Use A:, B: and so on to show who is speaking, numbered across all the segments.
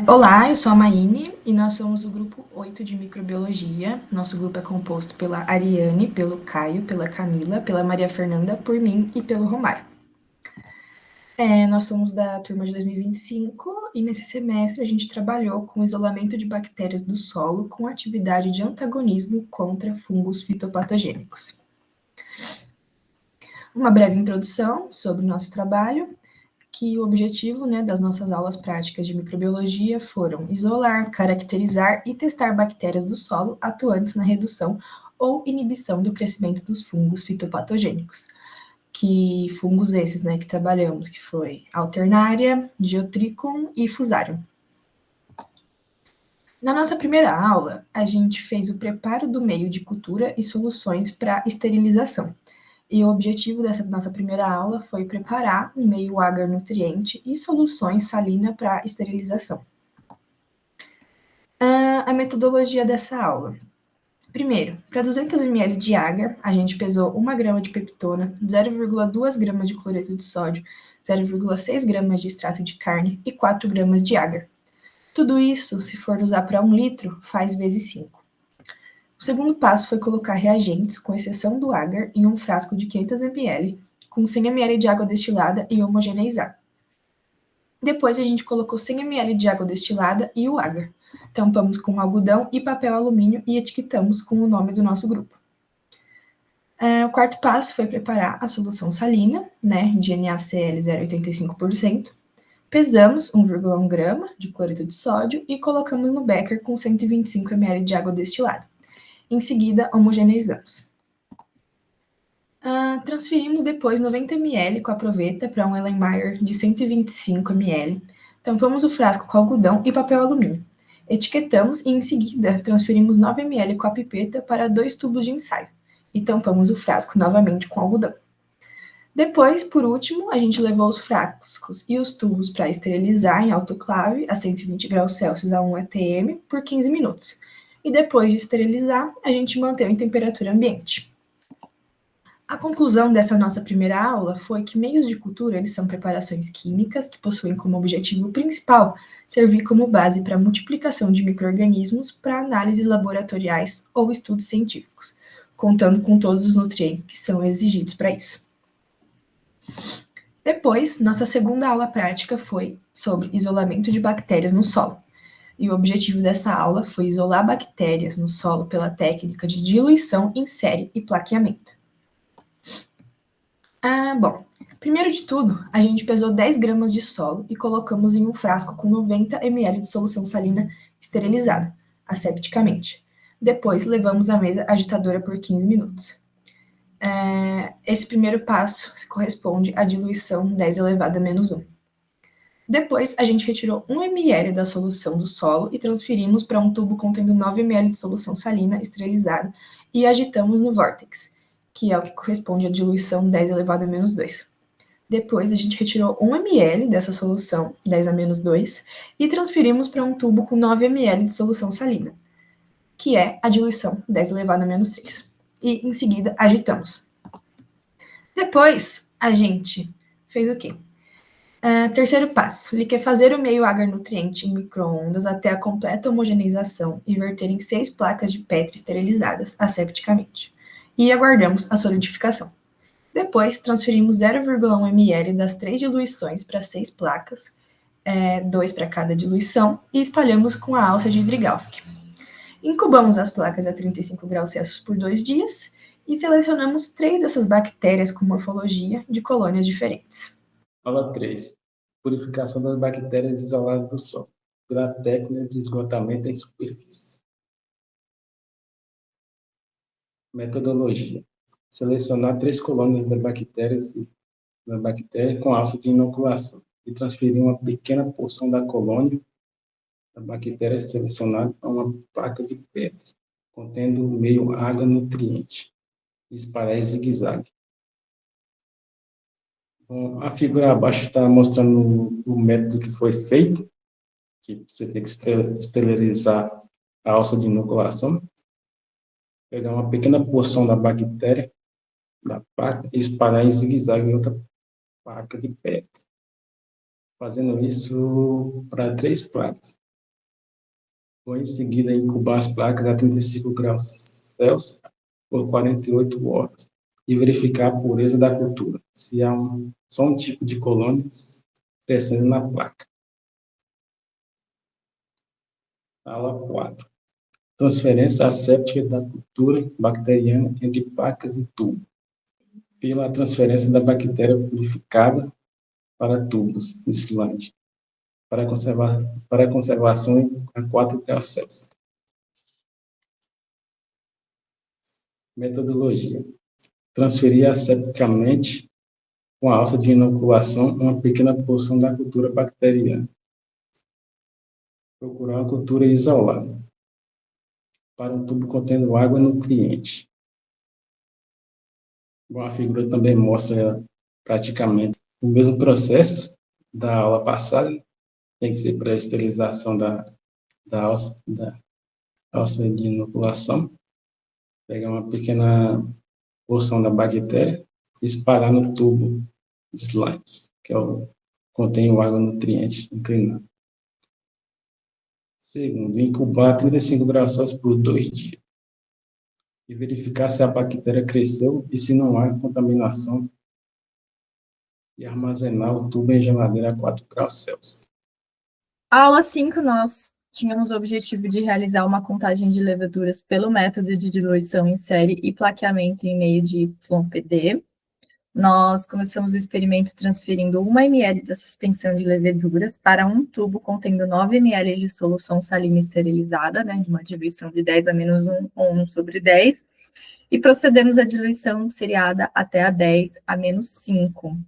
A: Olá, eu sou a Maine e nós somos o grupo 8 de microbiologia. Nosso grupo é composto pela Ariane, pelo Caio, pela Camila, pela Maria Fernanda, por mim e pelo Romário. Nós somos da turma de 2025 e nesse semestre a gente trabalhou com isolamento de bactérias do solo com atividade de antagonismo contra fungos fitopatogênicos. Uma breve introdução sobre o nosso trabalho, que o objetivo, das nossas aulas práticas de microbiologia foram isolar, caracterizar e testar bactérias do solo atuantes na redução ou inibição do crescimento dos fungos fitopatogênicos. Que fungos esses, que trabalhamos, que foi Alternaria, Geotrichum e Fusarium. Na nossa primeira aula, a gente fez o preparo do meio de cultura e soluções para esterilização. E o objetivo dessa nossa primeira aula foi preparar um meio agar-nutriente e soluções salina para esterilização. A metodologia dessa aula. Primeiro, para 200 ml de agar, a gente pesou 1 grama de peptona, 0,2 gramas de cloreto de sódio, 0,6 gramas de extrato de carne e 4 gramas de agar. Tudo isso, se for usar para 1 litro, faz vezes 5. O segundo passo foi colocar reagentes, com exceção do agar, em um frasco de 500 ml, com 100 ml de água destilada e homogeneizar. Depois a gente colocou 100 ml de água destilada e o agar. Tampamos com algodão e papel alumínio e etiquetamos com o nome do nosso grupo. O quarto passo foi preparar a solução salina, de NaCl 0,85%. Pesamos 1,1 grama de cloreto de sódio e colocamos no becker com 125 ml de água destilada. Em seguida, homogeneizamos. Transferimos depois 90 ml com a proveta para um Erlenmeyer de 125 ml. Tampamos o frasco com algodão e papel alumínio. Etiquetamos e, em seguida, transferimos 9 ml com a pipeta para 2 tubos de ensaio. E tampamos o frasco novamente com algodão. Depois, por último, a gente levou os frascos e os tubos para esterilizar em autoclave a 120 graus Celsius a 1 atm por 15 minutos. E depois de esterilizar, a gente manteve em temperatura ambiente. A conclusão dessa nossa primeira aula foi que meios de cultura eles são preparações químicas que possuem como objetivo principal servir como base para a multiplicação de micro-organismos para análises laboratoriais ou estudos científicos, contando com todos os nutrientes que são exigidos para isso. Depois, nossa segunda aula prática foi sobre isolamento de bactérias no solo. E o objetivo dessa aula foi isolar bactérias no solo pela técnica de diluição em série e plaqueamento. Bom, primeiro de tudo, a gente pesou 10 gramas de solo e colocamos em um frasco com 90 ml de solução salina esterilizada, asepticamente. Depois, levamos à mesa agitadora por 15 minutos. Esse primeiro passo corresponde à diluição 10 elevado a menos 1. Depois, a gente retirou 1 ml da solução do solo e transferimos para um tubo contendo 9 ml de solução salina esterilizada e agitamos no vórtex, que é o que corresponde à diluição 10 elevado a menos 2. Depois, a gente retirou 1 ml dessa solução, 10 a menos 2, e transferimos para um tubo com 9 ml de solução salina, que é a diluição 10 elevado a menos 3. E, em seguida, agitamos. Depois, a gente fez o quê? Terceiro passo, liquefazer o meio agar-nutriente em micro-ondas até a completa homogeneização e verter em 6 placas de Petri esterilizadas asepticamente. E aguardamos a solidificação. Depois, transferimos 0,1 ml das 3 diluições para 6 placas, 2 para cada diluição, e espalhamos com a alça de Drygalski. Incubamos as placas a 35 graus Celsius por 2 dias e selecionamos 3 dessas bactérias com morfologia de colônias diferentes.
B: Aula 3. Purificação das bactérias isoladas do solo, pela técnica de esgotamento em superfície. Metodologia. Selecionar 3 colônias da bactéria com alça de inoculação e transferir uma pequena porção da colônia da bactéria selecionada a uma placa de Petri, contendo meio agar-nutriente, e espalhar em zigue-zague. Bom, a figura abaixo está mostrando o método que foi feito, que você tem que esterilizar a alça de inoculação, pegar uma pequena porção da bactéria da placa e espalhar em zigue-zague em outra placa de Petri. Fazendo isso para 3 placas. Foi em seguida incubar as placas a 35 graus Celsius por 48 horas e verificar a pureza da cultura, se há só um tipo de colônias crescendo na placa. Aula 4. Transferência asséptica da cultura bacteriana entre placas e tubo. Pela transferência da bactéria purificada para tubos de slide, para conservação a 4 graus Celsius. Metodologia. Transferir assepticamente, com a alça de inoculação, uma pequena porção da cultura bacteriana. Procurar uma cultura isolada, para um tubo contendo água e nutriente. Bom, a figura também mostra praticamente o mesmo processo da aula passada, tem que ser para a esterilização da alça de inoculação. Pegar uma pequena porção da bactéria e espalhar no tubo de slide, que contém o água nutriente inclinado. Segundo, incubar a 35 graus Celsius por 2 dias. E verificar se a bactéria cresceu e se não há contaminação. E armazenar o tubo em geladeira a 4 graus Celsius.
C: A aula 5, nós tínhamos o objetivo de realizar uma contagem de leveduras pelo método de diluição em série e plaqueamento em meio de YPD. Nós começamos o experimento transferindo 1 ml da suspensão de leveduras para um tubo contendo 9 ml de solução salina esterilizada, né, de uma diluição de 10 a menos 1 ou 1 sobre 10, e procedemos à diluição seriada até a 10 a menos 5.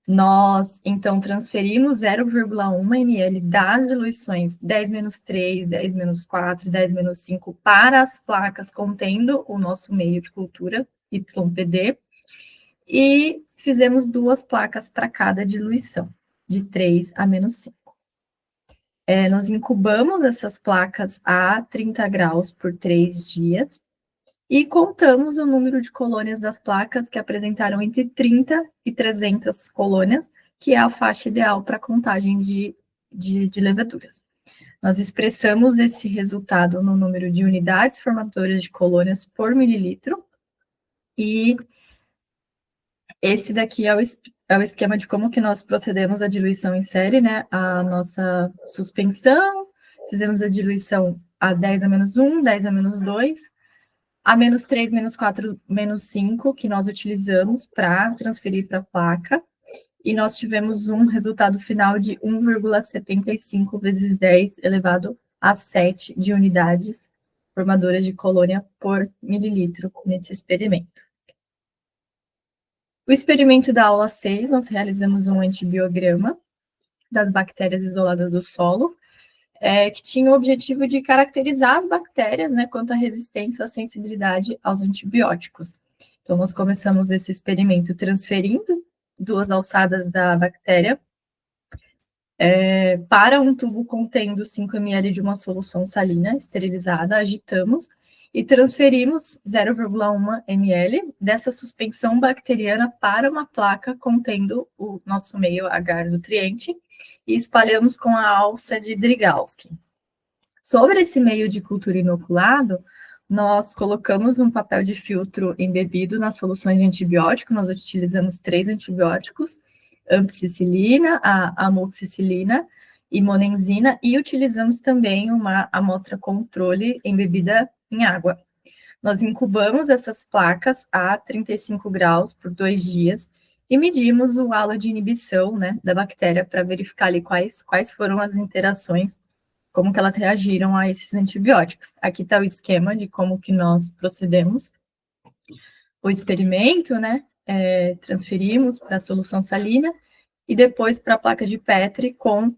C: Nós, então, transferimos 0,1 ml das diluições 10 menos 3, 10 menos 4, 10 menos 5 para as placas contendo o nosso meio de cultura, YPD, e fizemos 2 placas para cada diluição, de 3 a menos 5. Nós incubamos essas placas a 30 graus por 3 dias e contamos o número de colônias das placas que apresentaram entre 30 e 300 colônias, que é a faixa ideal para contagem de leveduras. Nós expressamos esse resultado no número de unidades formadoras de colônias por mililitro, e esse daqui é o esquema de como que nós procedemos à diluição em série, né? A nossa suspensão, fizemos a diluição a 10 a menos 1, 10 a menos 2, a menos 3, menos 4, menos 5, que nós utilizamos para transferir para a placa, e nós tivemos um resultado final de 1,75 vezes 10 elevado a 7 de unidades formadoras de colônia por mililitro nesse experimento. O experimento da aula 6, nós realizamos um antibiograma das bactérias isoladas do solo, que tinha o objetivo de caracterizar as bactérias, né, quanto à resistência ou à sensibilidade aos antibióticos. Então, nós começamos esse experimento transferindo 2 alçadas da bactéria para um tubo contendo 5 ml de uma solução salina esterilizada, agitamos e transferimos 0,1 ml dessa suspensão bacteriana para uma placa contendo o nosso meio agar nutriente e espalhamos com a alça de Drygalski. Sobre esse meio de cultura inoculado, nós colocamos um papel de filtro embebido nas soluções de antibiótico, nós utilizamos 3 antibióticos, ampicicilina, a amoxicilina e monenzina, e utilizamos também uma amostra controle embebida em água. Nós incubamos essas placas a 35 graus por 2 dias e medimos o halo de inibição, né, da bactéria para verificar ali quais foram as interações, como que elas reagiram a esses antibióticos. Aqui está o esquema de como que nós procedemos. O experimento, né, transferimos para a solução salina e depois para a placa de Petri com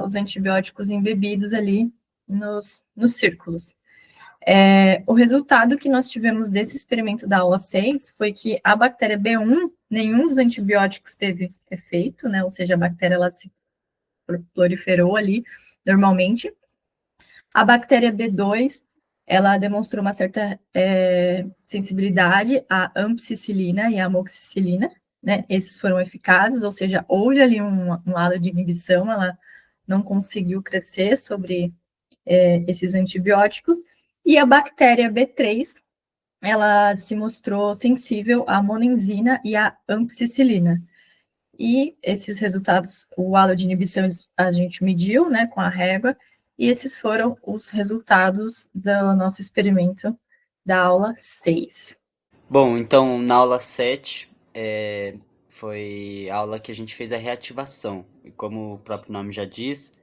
C: os antibióticos embebidos ali nos círculos. O resultado que nós tivemos desse experimento da aula 6 foi que a bactéria B1, nenhum dos antibióticos teve efeito, né? Ou seja, a bactéria ela se proliferou ali normalmente. A bactéria B2, ela demonstrou uma certa sensibilidade à ampicicilina e à amoxicilina, né? Esses foram eficazes, ou seja, houve ali um halo de inibição, ela não conseguiu crescer sobre esses antibióticos, e a bactéria B3, ela se mostrou sensível à monenzina e à ampicicilina. E esses resultados, o halo de inibição a gente mediu, né, com a régua, e esses foram os resultados do nosso experimento da aula 6.
D: Bom, então na aula 7 foi a aula que a gente fez a reativação. E como o próprio nome já diz,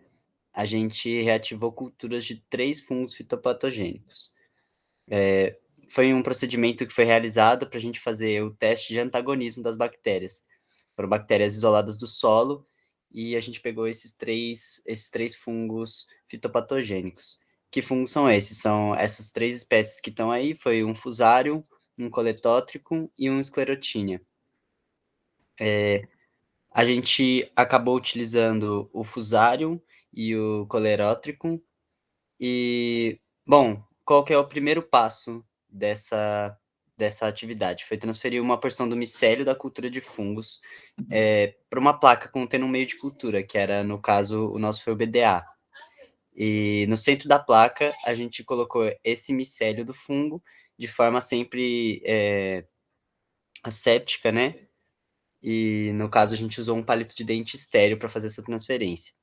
D: a gente reativou culturas de 3 fungos fitopatogênicos. Foi um procedimento que foi realizado para a gente fazer o teste de antagonismo das bactérias. Foram bactérias isoladas do solo e a gente pegou esses três fungos fitopatogênicos. Que fungos são esses? São essas 3 espécies que estão aí, foi um Fusarium, um Coletótricum e um Sclerotinia. A gente acabou utilizando o Fusarium e o Colerótricum. E, bom, qual que é o primeiro passo dessa atividade? Foi transferir uma porção do micélio da cultura de fungos para uma placa contendo um meio de cultura, que era, no caso, o nosso foi o BDA. E no centro da placa, a gente colocou esse micélio do fungo de forma sempre asséptica, né? E, no caso, a gente usou um palito de dente estéreo para fazer essa transferência.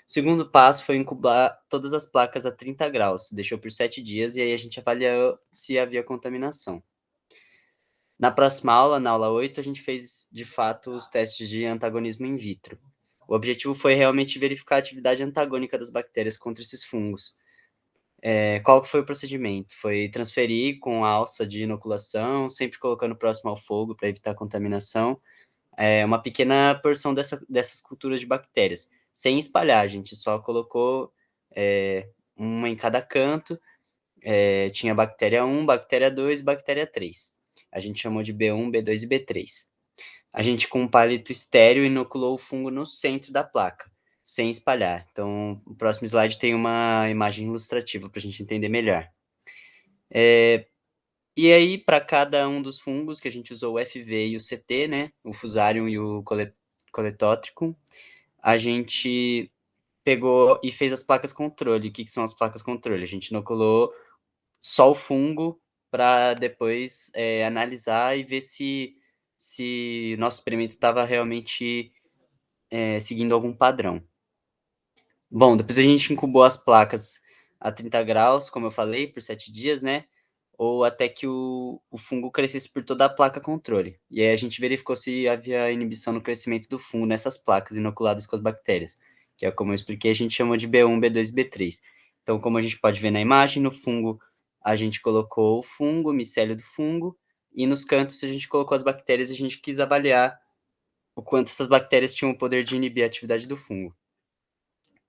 D: O segundo passo foi incubar todas as placas a 30 graus, deixou por 7 dias e aí a gente avaliou se havia contaminação. Na próxima aula, na aula 8, a gente fez, de fato, os testes de antagonismo in vitro. O objetivo foi realmente verificar a atividade antagônica das bactérias contra esses fungos. Qual que foi o procedimento? Foi transferir com alça de inoculação, sempre colocando próximo ao fogo para evitar contaminação, uma pequena porção dessas culturas de bactérias, sem espalhar, a gente só colocou uma em cada canto, tinha bactéria 1, bactéria 2 e bactéria 3. A gente chamou de B1, B2 e B3. A gente, com um palito estéreo, inoculou o fungo no centro da placa, sem espalhar. Então, o próximo slide tem uma imagem ilustrativa para a gente entender melhor. E aí, para cada um dos fungos, que a gente usou o FV e o CT, né, o Fusarium e o Coletótricum, a gente pegou e fez as placas controle. O que são as placas controle? A gente inoculou só o fungo para depois analisar e ver se nosso experimento estava realmente seguindo algum padrão. Bom, depois a gente incubou as placas a 30 graus, como eu falei, por 7 dias, né? Ou até que o fungo crescesse por toda a placa controle. E aí a gente verificou se havia inibição no crescimento do fungo nessas placas inoculadas com as bactérias, que é como eu expliquei, a gente chamou de B1, B2 e B3. Então, como a gente pode ver na imagem, no fungo a gente colocou o fungo, o micélio do fungo, e nos cantos a gente colocou as bactérias e a gente quis avaliar o quanto essas bactérias tinham o poder de inibir a atividade do fungo.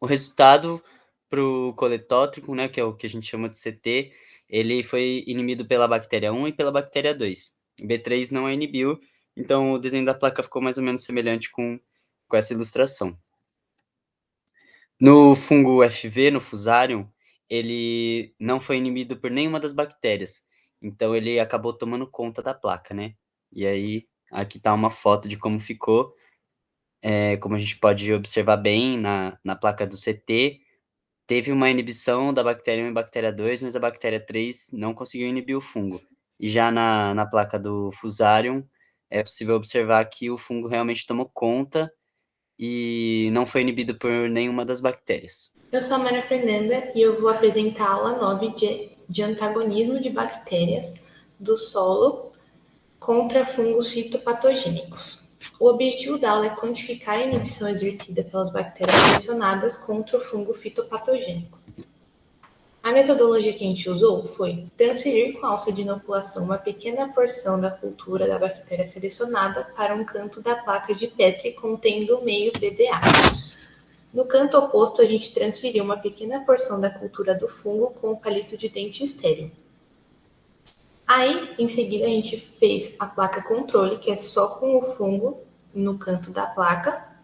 D: O resultado para o coletótrico, né, que é o que a gente chama de CT, ele foi inibido pela bactéria 1 e pela bactéria 2. B3 não a inibiu, então o desenho da placa ficou mais ou menos semelhante com essa ilustração. No fungo FV, no Fusarium, ele não foi inibido por nenhuma das bactérias, então ele acabou tomando conta da placa, né? E aí, aqui está uma foto de como ficou. Como a gente pode observar bem na placa do CT, teve uma inibição da bactéria 1 e bactéria 2, mas a bactéria 3 não conseguiu inibir o fungo. E já na placa do Fusarium, é possível observar que o fungo realmente tomou conta e não foi inibido por nenhuma das bactérias.
E: Eu sou a Maria Fernanda e eu vou apresentar a aula 9 de antagonismo de bactérias do solo contra fungos fitopatogênicos. O objetivo da aula é quantificar a inibição exercida pelas bactérias selecionadas contra o fungo fitopatogênico. A metodologia que a gente usou foi transferir com alça de inoculação uma pequena porção da cultura da bactéria selecionada para um canto da placa de Petri contendo meio BDA. No canto oposto, a gente transferiu uma pequena porção da cultura do fungo com o palito de dente estéreo. Aí, em seguida, a gente fez a placa controle, que é só com o fungo no canto da placa.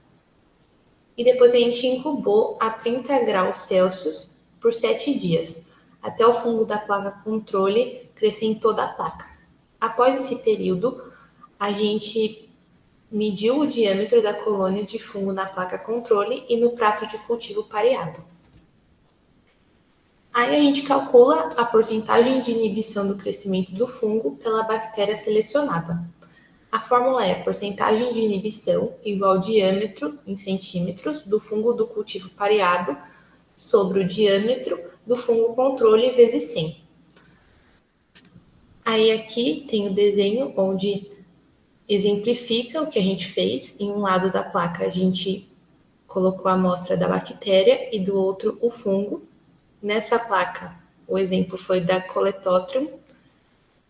E: E depois a gente incubou a 30 graus Celsius por 7 dias, até o fungo da placa controle crescer em toda a placa. Após esse período, a gente mediu o diâmetro da colônia de fungo na placa controle e no prato de cultivo pareado. Aí a gente calcula a porcentagem de inibição do crescimento do fungo pela bactéria selecionada. A fórmula é porcentagem de inibição igual ao diâmetro em centímetros do fungo do cultivo pareado sobre o diâmetro do fungo controle vezes 100. Aí aqui tem o desenho onde exemplifica o que a gente fez. Em um lado da placa a gente colocou a amostra da bactéria e do outro o fungo. Nessa placa o exemplo foi da Coletótrium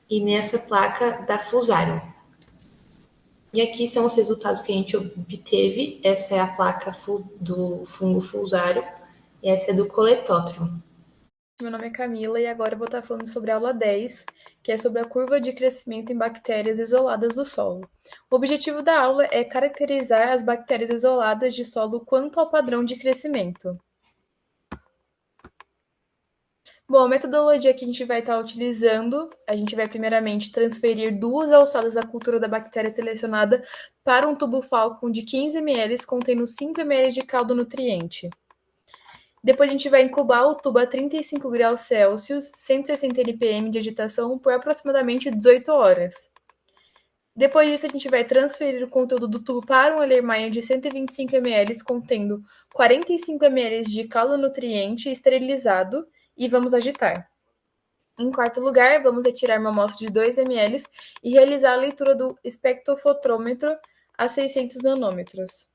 E: e nessa placa da Fusarium. E aqui são os resultados que a gente obteve. Essa é a placa do fungo Fusarium e essa é do Coletótrium.
A: Meu nome é Camila e agora eu vou estar falando sobre a aula 10, que é sobre a curva de crescimento em bactérias isoladas do solo. O objetivo da aula é caracterizar as bactérias isoladas de solo quanto ao padrão de crescimento. Bom, a metodologia que a gente vai estar utilizando, a gente vai primeiramente transferir 2 alçadas da cultura da bactéria selecionada para um tubo Falcon de 15 ml contendo 5 ml de caldo nutriente. Depois a gente vai incubar o tubo a 35 graus Celsius, 160 npm de agitação por aproximadamente 18 horas. Depois disso, a gente vai transferir o conteúdo do tubo para um Erlenmeyer de 125 ml contendo 45 ml de caldo nutriente esterilizado e vamos agitar. Em quarto lugar, vamos retirar uma amostra de 2 ml e realizar a leitura do espectrofotrômetro a 600 nanômetros.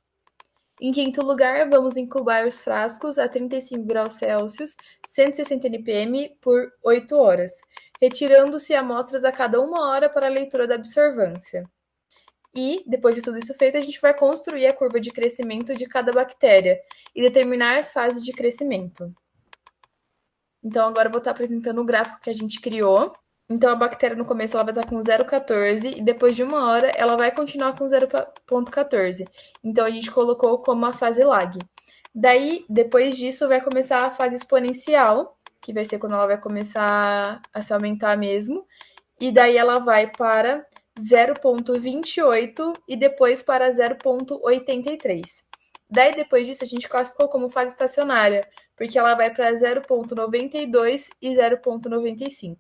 A: Em quinto lugar, vamos incubar os frascos a 35 graus Celsius, 160 npm por 8 horas, retirando-se amostras a cada 1 hora para a leitura da absorvância. E, depois de tudo isso feito, a gente vai construir a curva de crescimento de cada bactéria e determinar as fases de crescimento. Então, agora eu vou estar apresentando o gráfico que a gente criou. Então, a bactéria no começo ela vai estar com 0,14 e depois de 1 hora ela vai continuar com 0,14. Então, a gente colocou como a fase lag. Daí, depois disso, vai começar a fase exponencial, que vai ser quando ela vai começar a se aumentar mesmo. E daí ela vai para 0,28 e depois para 0,83. Daí, depois disso, a gente classificou como fase estacionária, porque ela vai para 0,92 e 0,95.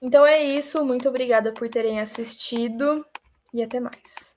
A: Então é isso, muito obrigada por terem assistido e até mais.